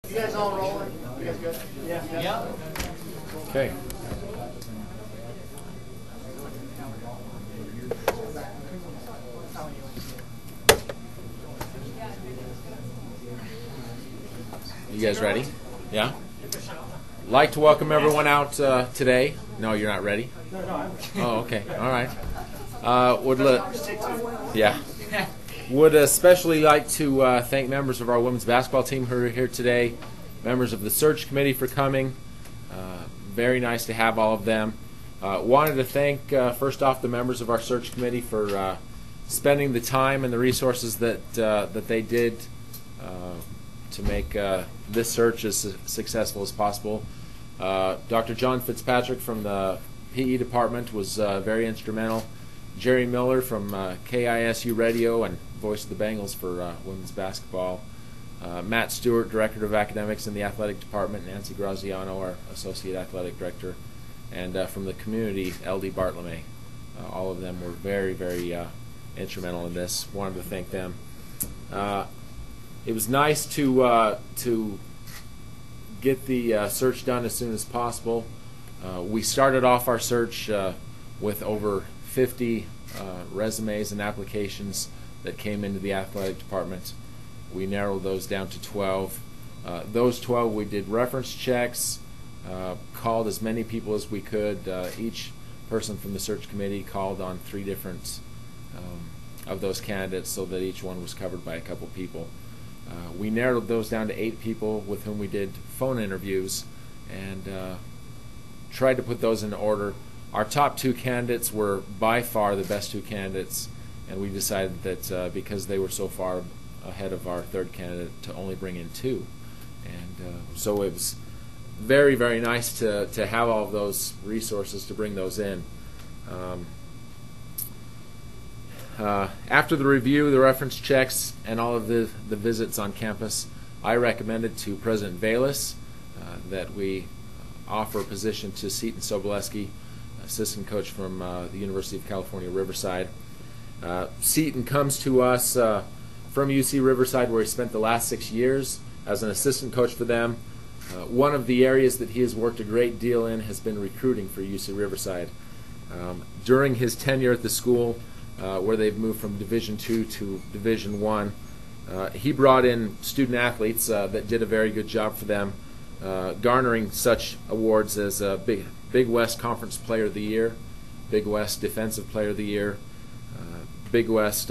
You guys all rolling? You guys good? Yeah. Okay. You guys ready? Yeah? Like to welcome everyone out today. No, you're not ready? No, Oh, okay. All right. Would especially like to thank members of our women's basketball team who are here today, members of the search committee for coming. Very nice to have all of them. Wanted to thank, first off, the members of our search committee for spending the time and the resources that they did to make this search as successful as possible. Dr. John Fitzpatrick from the PE department was very instrumental. Jerry Miller from KISU Radio and voice of the Bengals for women's basketball. Matt Stewart, Director of Academics in the Athletic Department. Nancy Graziano, our Associate Athletic Director. And from the community, L.D. Bartlome. All of them were very, very instrumental in this. Wanted to thank them. It was nice to get the search done as soon as possible. We started off our search with over 50 resumes and applications that came into the athletic department. We narrowed those down to 12. Those 12 we did reference checks, called as many people as we could. Each person from the search committee called on 3 different of those candidates so that each one was covered by a couple people. We narrowed those down to 8 people with whom we did phone interviews and tried to put those in order. Our top 2 candidates were by far the best 2 candidates, and we decided that because they were so far ahead of our 3rd candidate to only bring in 2. And so it was very, very nice to have all of those resources to bring those in. After the review, the reference checks, and all of the visits on campus, I recommended to President Bayless that we offer a position to Seton Sobolewski, assistant coach from the University of California, Riverside. Seton comes to us from UC Riverside, where he spent the last 6 years as an assistant coach for them. One of the areas that he has worked a great deal in has been recruiting for UC Riverside. During his tenure at the school, where they've moved from Division II to Division I, he brought in student athletes that did a very good job for them, garnering such awards as Big West Conference Player of the Year, Big West Defensive Player of the Year, Big West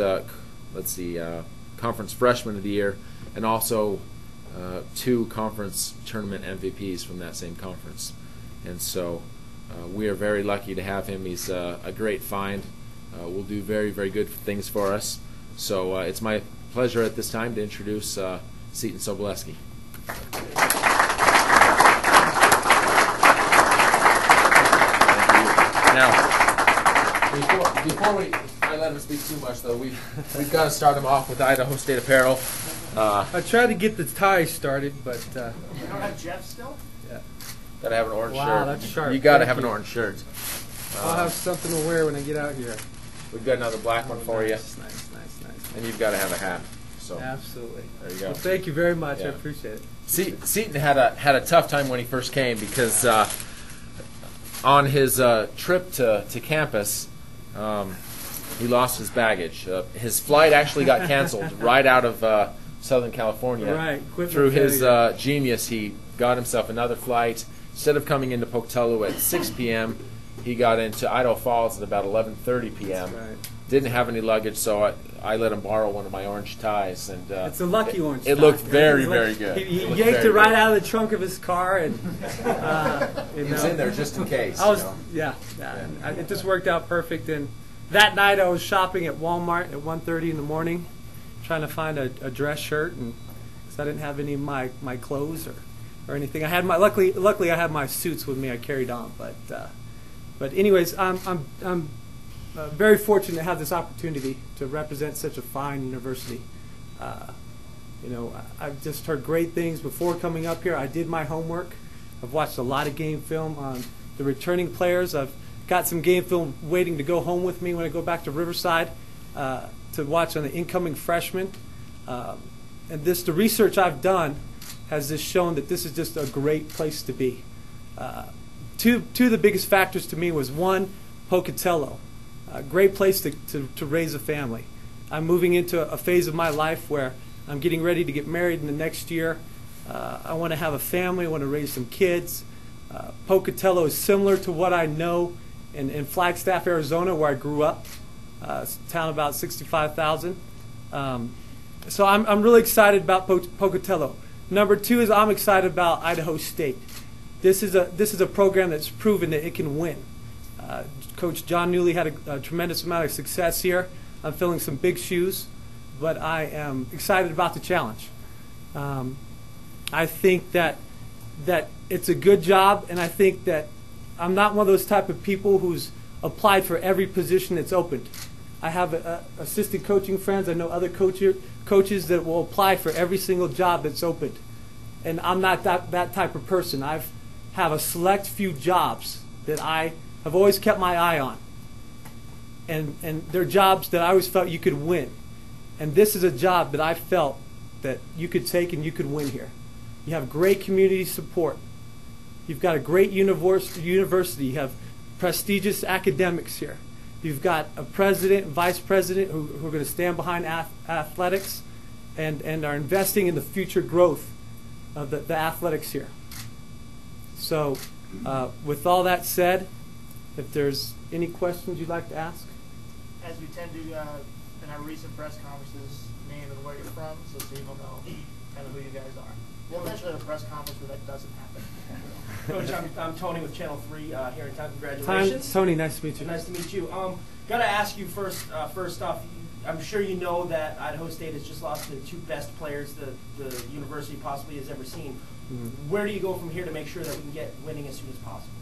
Conference Freshman of the Year, and also 2 conference tournament MVPs from that same conference. And so we are very lucky to have him. He's a great find. Will do very, very good things for us. So it's my pleasure at this time to introduce Seton Sobolewski. Now, before I let him speak too much, though, we've got to start him off with Idaho State apparel. I tried to get the tie started, but You don't have Jeff still? yeah. Got to have an orange shirt. Wow, that's sharp. You got to Thank have an you. orange shirt. I'll have something to wear when I get out here. We've got another black one for you, Nice, nice, nice. and you've got to have a hat. So Absolutely. there you go. Well, thank you very much. Yeah. I appreciate it. Seton had a tough time when he first came because on his trip to campus, he lost his baggage. His flight actually got canceled right out of Southern California. Right. Equipment Through his failure. genius, he got himself another flight. Instead of coming into Pocatello at 6 p.m., he got into Idaho Falls at about 11:30 p.m. Right. Didn't have any luggage, so I let him borrow one of my orange ties, and It's a lucky orange. it tie. looked very, It very looked- good. He It looked yanked very it right good. out of the trunk of his car, and you He was know. in there just in case. I was, you know. yeah. It just worked out perfect. And that night I was shopping at Walmart at 1:30 in the morning, trying to find a dress shirt, and because I didn't have any of my clothes or anything. I had my luckily I had my suits with me. I carried on, but anyways, I'm very fortunate to have this opportunity to represent such a fine university. You know, I've just heard great things before coming up here. I did my homework. I've watched a lot of game film on the returning players. I've got some game film waiting to go home with me when I go back to Riverside to watch on the incoming freshmen. And the research I've done has just shown that this is just a great place to be. Two of the biggest factors to me was, one, Pocatello, a great place to raise a family. I'm moving into a phase of my life where I'm getting ready to get married in the next year. I want to have a family. I want to raise some kids. Pocatello is similar to what I know in Flagstaff, Arizona, where I grew up. It's a town about 65,000. So I'm really excited about Pocatello. Number two is I'm excited about Idaho State. This is a program that's proven that it can win. Coach John Newley had a tremendous amount of success here. I'm filling some big shoes, but I am excited about the challenge. I think that it's a good job, and I think that I'm not one of those type of people who's applied for every position that's opened. I have assistant coaching friends. I know other coaches that will apply for every single job that's opened. And I'm not that type of person. I have a select few jobs that I have always kept my eye on. And they're jobs that I always felt you could win. And this is a job that I felt that you could take and you could win here. You have great community support. You've got a great university. You have prestigious academics here. You've got a president, vice president who are going to stand behind athletics and are investing in the future growth of the athletics here. So with all that said, if there's any questions you'd like to ask? As we tend to, in our recent press conferences, name and where you're from, so people know kind of who you guys are. We'll eventually have a press conference where that doesn't happen. Coach, I'm Tony with Channel 3 here in town. Congratulations. Tony, nice to meet you. Nice to meet you. Got to ask you first off, I'm sure you know that Idaho State has just lost the two best players the university possibly has ever seen. Mm-hmm. Where do you go from here to make sure that we can get winning as soon as possible?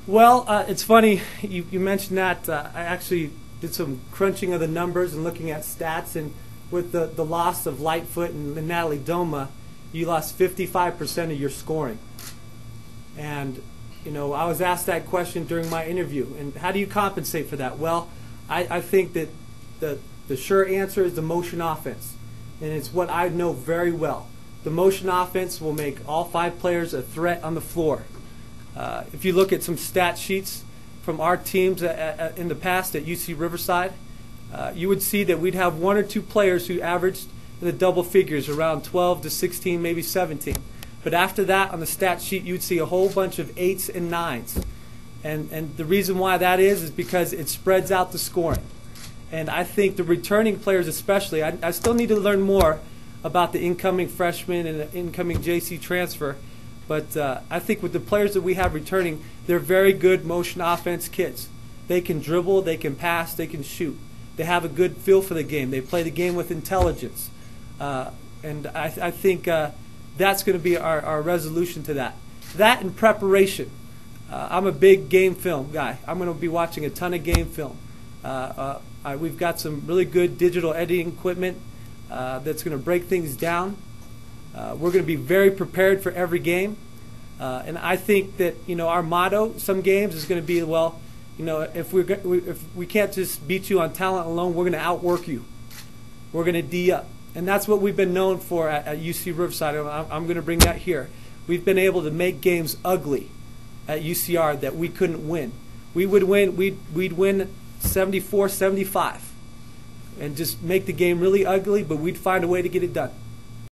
Well, it's funny you mentioned that. I actually did some crunching of the numbers and looking at stats, and with the loss of Lightfoot and Natalie Doma, you lost 55% of your scoring. And I was asked that question during my interview. And how do you compensate for that? Well, I think that the sure answer is the motion offense. And it's what I know very well. The motion offense will make all 5 players a threat on the floor. If you look at some stat sheets from our teams in the past at UC Riverside, you would see that we'd have 1 or 2 players who averaged in the double figures, around 12 to 16, maybe 17. But after that, on the stat sheet, you'd see a whole bunch of 8s and 9s. And the reason why that is because it spreads out the scoring. And I think the returning players especially, I still need to learn more about the incoming freshman and the incoming JC transfer. But I think with the players that we have returning, they're very good motion offense kids. They can dribble, they can pass, they can shoot. They have a good feel for the game. They play the game with intelligence. And I think that's going to be our resolution to that. That and preparation. I'm a big game film guy. I'm going to be watching a ton of game film. We've got some really good digital editing equipment that's going to break things down. We're going to be very prepared for every game. And I think that our motto some games is going to be, well, if we can't just beat you on talent alone, we're going to outwork you. We're going to D up. And that's what we've been known for at UC Riverside. I'm going to bring that here. We've been able to make games ugly at UCR that we couldn't win. We'd win 74-75 and just make the game really ugly, but we'd find a way to get it done.